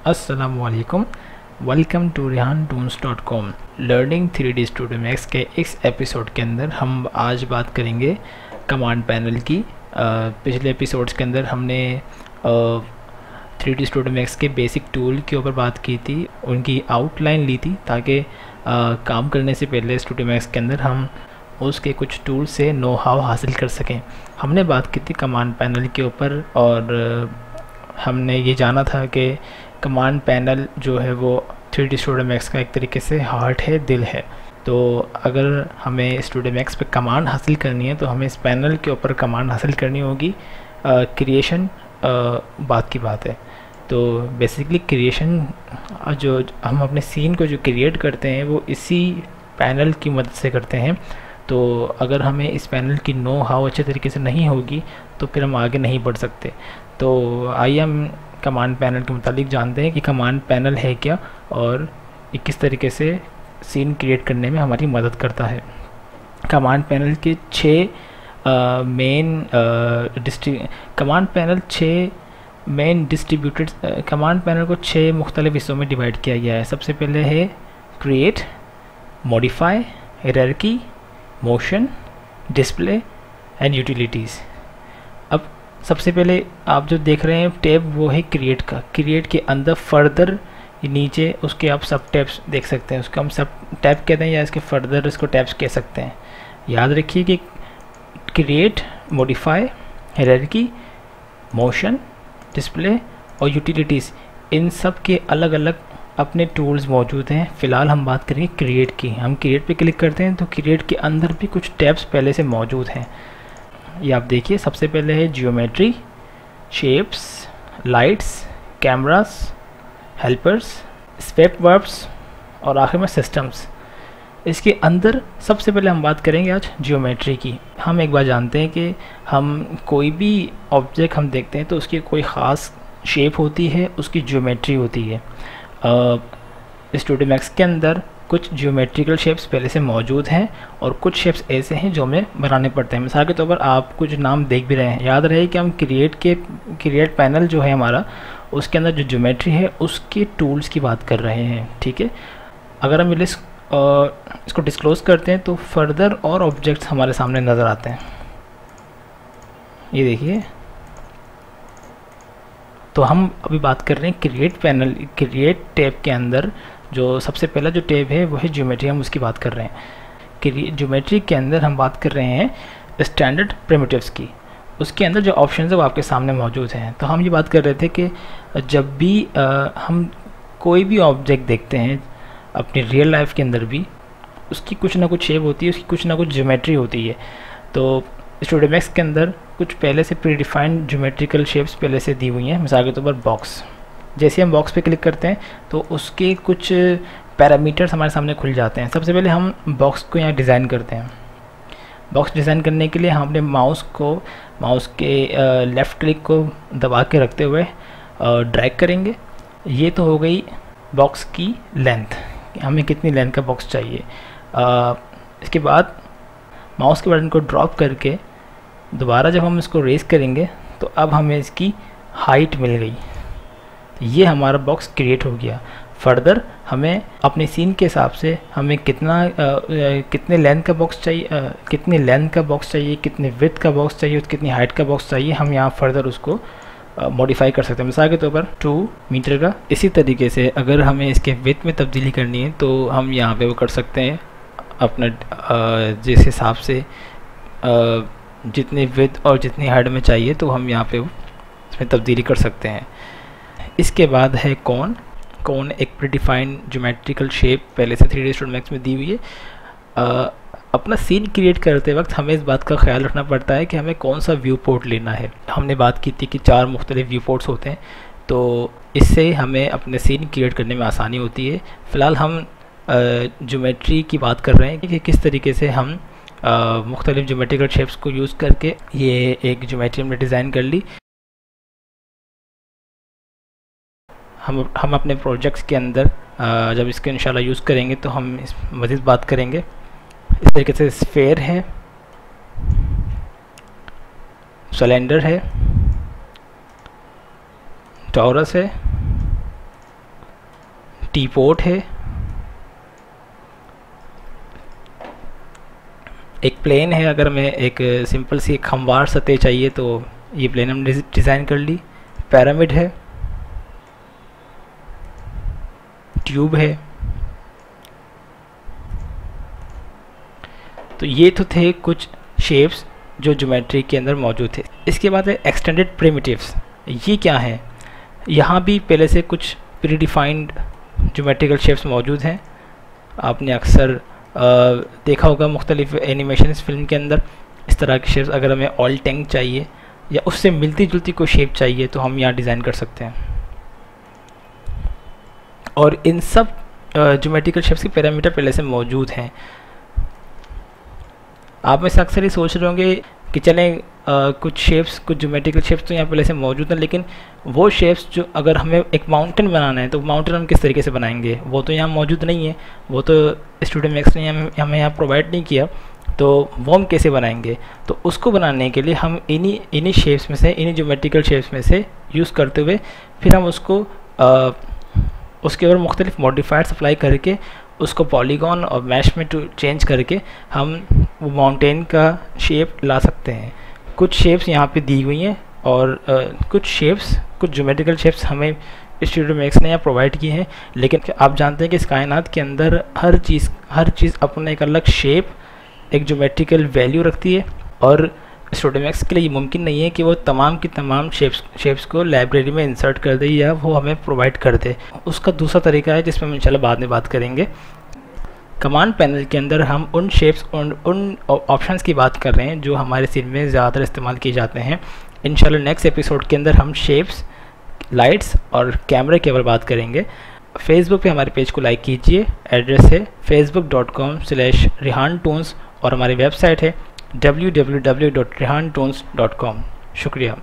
अस्सलामुअलैकुम, welcome to rehantoons.com। Learning 3D studio max के इस एपिसोड के अंदर हम आज बात करेंगे कमांड पैनल की। पिछले एपिसोड्स के अंदर हमने 3D स्टूडियो मैक्स के बेसिक टूल के ऊपर बात की थी, उनकी आउटलाइन ली थी ताकि काम करने से पहले स्टूडियो मैक्स के अंदर हम उसके कुछ टूल से नो हाउ हासिल कर सकें। हमने बात की थी कमांड पैनल के ऊपर और हमने ये जाना था कि कमांड पैनल जो है वो 3D स्टूडियो मैक्स का एक तरीके से हार्ट है, दिल है। तो अगर हमें स्टूडियो मैक्स पे कमांड हासिल करनी है तो हमें इस पैनल के ऊपर कमांड हासिल करनी होगी। क्रिएशन बात की बात है। तो बेसिकली क्रिएशन जो हम अपने सीन को जो क्रिएट करते हैं वो इसी पैनल की मदद से करते हैं। तो अगर हमें इस पैनल की नो हाउ अच्छे तरीके से नहीं होगी तो फिर हम आगे नहीं बढ़ सकते। तो आइए हम कमांड पैनल के मुतालिक जानते हैं कि कमांड पैनल है क्या और ये किस तरीके से सीन क्रिएट करने में हमारी मदद करता है। कमांड पैनल के 6 मेन डिस्ट्रीब्यूटेड कमांड पैनल को 6 मुख्तलिफ हिस्सों में डिवाइड किया गया है। सबसे पहले है create, modify, hierarchy, motion, display and utilities. अब सबसे पहले आप जो देख रहे हैं टैब वो है क्रिएट का। क्रिएट के अंदर फर्दर नीचे उसके आप सब टैब्स देख सकते हैं, उसको हम सब टैब कहते हैं या इसके फर्दर इसको टैब्स कह सकते हैं। याद रखिए कि create, modify, hierarchy, motion, display और यूटिलिटीज़, इन सब के अलग अलग अपने टूल्स मौजूद हैं। फ़िलहाल हम बात करेंगे क्रिएट की। हम क्रिएट पे क्लिक करते हैं तो क्रिएट के अंदर भी कुछ टैब्स पहले से मौजूद हैं। ये आप देखिए, सबसे पहले है geometry, shapes, lights, cameras, helpers, space warps और आखिर में सिस्टम्स। इसके अंदर सबसे पहले हम बात करेंगे आज जियोमेट्री की। हम एक बार जानते हैं कि हम कोई भी ऑब्जेक्ट हम देखते हैं तो उसकी कोई ख़ास शेप होती है, उसकी जियोमेट्री होती है। स्टूडियो मैक्स के अंदर कुछ जियोमेट्रिकल शेप्स पहले से मौजूद हैं और कुछ शेप्स ऐसे हैं जो हमें बनाने पड़ते हैं। मिसाल के तौर पर आप कुछ नाम देख भी रहे हैं। याद रहे कि हम क्रिएट पैनल जो है हमारा, उसके अंदर जो ज्योमेट्री है उसके टूल्स की बात कर रहे हैं, ठीक है। अगर हम इसको डिस्क्लोज़ करते हैं तो फर्दर और ऑब्जेक्ट्स हमारे सामने नज़र आते हैं। ये देखिए, तो हम अभी बात कर रहे हैं क्रिएट टैब के अंदर जो सबसे पहला जो टैब है वो है ज्योमेट्री, हम उसकी बात कर रहे हैं। ज्योमेट्री के अंदर हम बात कर रहे हैं स्टैंडर्ड प्रिमिटिव्स की। उसके अंदर जो ऑप्शन है वो आपके सामने मौजूद हैं। तो हम ये बात कर रहे थे कि जब भी हम कोई भी ऑब्जेक्ट देखते हैं अपनी रियल लाइफ के अंदर भी, उसकी कुछ ना कुछ शेप होती है, उसकी कुछ ना कुछ ज्योमेट्री होती है। तो स्टूडियो मैक्स के अंदर कुछ पहले से प्री डिफाइंड ज्योमेट्रिकल शेप्स पहले से दी हुई हैं। मिसाल के तौर पर बॉक्स, जैसे हम बॉक्स पे क्लिक करते हैं तो उसके कुछ पैरामीटर्स हमारे सामने खुल जाते हैं। सबसे पहले हम बॉक्स को यहाँ डिज़ाइन करते हैं। बॉक्स डिज़ाइन करने के लिए हम अपने माउस के लेफ़्ट क्लिक को दबा के रखते हुए ड्रैग करेंगे। ये तो हो गई बॉक्स की लेंथ, हमें कितनी लेंथ का बॉक्स चाहिए। इसके बाद माउस के बटन को ड्रॉप करके दोबारा जब हम इसको रेस करेंगे तो अब हमें इसकी हाइट मिल गई। ये हमारा बॉक्स क्रिएट हो गया। फर्दर हमें अपने सीन के हिसाब से हमें कितने लेंथ का बॉक्स चाहिए, कितनी लेंथ का बॉक्स चाहिए, कितने विड्थ का बॉक्स चाहिए, कितनी हाइट का बॉक्स चाहिए, हम यहाँ फर्दर उसको मॉडिफाई कर सकते हैं। मिसाल के तौर पर 2 मीटर का। इसी तरीके से अगर हमें इसके विड्थ में तब्दीली करनी है तो हम यहाँ पे वो कर सकते हैं अपना जिस हिसाब से जितने विड्थ और जितनी हाइट में चाहिए तो हम यहाँ पे इसमें तब्दीली कर सकते हैं। इसके बाद है कौन एक प्रीडिफाइंड ज्योमेट्रिकल शेप पहले से 3D स्टूडियो मैक्स में दी हुई है। अपना सीन क्रिएट करते वक्त हमें इस बात का ख्याल रखना पड़ता है कि हमें कौन सा व्यू पोर्ट लेना है। हमने बात की थी कि 4 मुख्तलिफ व्यू पोर्ट्स होते हैं, तो इससे हमें अपने सीन क्रिएट करने में आसानी होती है। फ़िलहाल हम ज्योमेट्री की बात कर रहे हैं कि किस तरीके से हम मुख्तलिफ ज्योमेट्रिकल शेप्स को यूज़ करके ये एक ज्योमेट्री हमने डिज़ाइन कर ली। हम अपने प्रोजेक्ट्स के अंदर जब इसके इंशाल्लाह यूज़ करेंगे तो हम इस मज़ीद बात करेंगे। इस तरीके से स्फेयर है, सिलेंडर है, टॉरस है, टी पोर्ट है, एक प्लेन है, अगर मैं एक सिंपल सी एक हमवार सतह चाहिए तो ये प्लेन हमने डिज़ाइन कर ली। पिरामिड है, ट्यूब है। तो ये तो थे कुछ शेप्स जो ज्योमेट्री के अंदर मौजूद थे। इसके बाद है एक्सटेंडेड प्रिमिटिव्स। ये क्या है? यहाँ भी पहले से कुछ प्रीडिफाइंड ज्योमेट्रिकल शेप्स मौजूद हैं। आपने अक्सर देखा होगा मुख्तलिफ एनिमेशन फिल्म के अंदर इस तरह के शेप्स। अगर हमें ऑल टैंक चाहिए या उससे मिलती जुलती कोई शेप चाहिए तो हम यहाँ डिज़ाइन कर सकते हैं। और इन सब ज्योमेट्रिकल शेप्स के पैरामीटर पहले से मौजूद हैं। आप में से अक्सर ये सोच रहे होंगे कि चलें कुछ शेप्स, कुछ ज्योमेट्रिकल शेप्स तो यहाँ पहले से मौजूद हैं, लेकिन वो शेप्स जो अगर हमें एक माउंटेन बनाना है तो माउंटेन हम किस तरीके से बनाएंगे, वो तो यहाँ मौजूद नहीं है, वो तो स्टूडियो मैक्स ने हमें यहाँ प्रोवाइड नहीं किया। तो वो हम कैसे बनाएंगे? तो उसको बनाने के लिए हम इन्हीं शेप्स में से, इन्हीं ज्योमेट्रिकल शेप्स में से यूज़ करते हुए फिर हम उसको उसके ऊपर मुख्तलिफ मॉडिफायर्स अप्लाई करके उसको पॉलीगॉन और मैश में चेंज करके हम वो माउंटेन का शेप ला सकते हैं। कुछ शेप्स यहाँ पे दी हुई हैं और कुछ ज्योमेट्रिकल शेप्स हमें स्टूडियो मैक्स ने यहाँ प्रोवाइड किए हैं। लेकिन आप जानते हैं कि इस कायनात के अंदर हर चीज़ अपना एक अलग शेप, एक ज्योमेट्रिकल वैल्यू रखती है और स्टूडियो मैक्स के लिए ये मुमकिन नहीं है कि वो तमाम की तमाम शेप्स को लाइब्रेरी में इंसर्ट कर दे या वो हमें प्रोवाइड कर दे। उसका दूसरा तरीका है जिसमें हम इंशाल्लाह बाद में बात करेंगे। कमांड पैनल के अंदर हम उन शेप्स, उन ऑप्शंस की बात कर रहे हैं जो हमारे सीन में ज़्यादातर इस्तेमाल किए जाते हैं। इंशाल्लाह नेक्स्ट एपिसोड के अंदर हम शेप्स, लाइट्स और कैमरे के ऊपर बात करेंगे। फेसबुक पे हमारे पेज को लाइक कीजिए। एड्रेस है facebook.com/rehantoons और हमारी वेबसाइट है www.rehantoons.com। शुक्रिया।